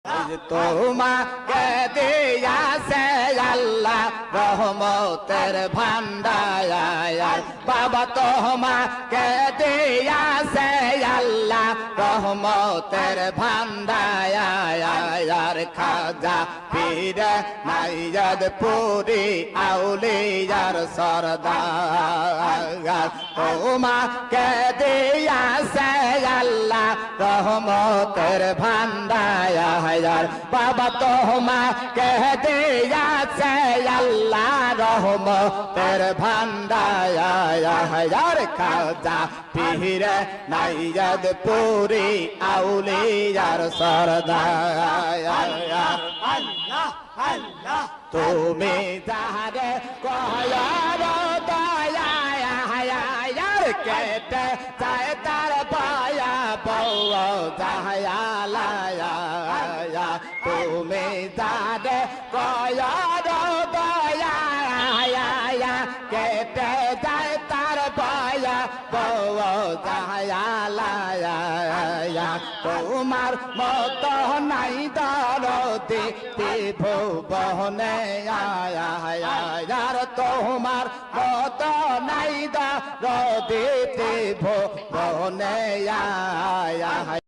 তোমাকে দিয়াছে আল্লাহ রহমতের ভান্ডার বাবা তোমাকে দিয়াছে আল্লাহ রহমতের ভান্ডার খাজা পীর নাইয়াদ পুরি আউলিয়ার সরদার তোমাকে দিয়াছে আল্লাহ রহমতের ভান্ডার বাবা তোমাকে দিয়াছে আল্লাহ রহমতের ভান্ডার খাজা পীর নাইয়াদ পুরি আউলিয়ার সরদার তুমি যারে কয়ার দয়ার কেটে যায় তার পায়া বউ দয়ালায়া তুমি যারে কয়ার দয়া কেটে যায় তার পায়া বউ দয়ালায়া তোমার মত নাই দরদি ভুবনে আয়ার তোমার মত নাই দরদি ভুবনে আয়া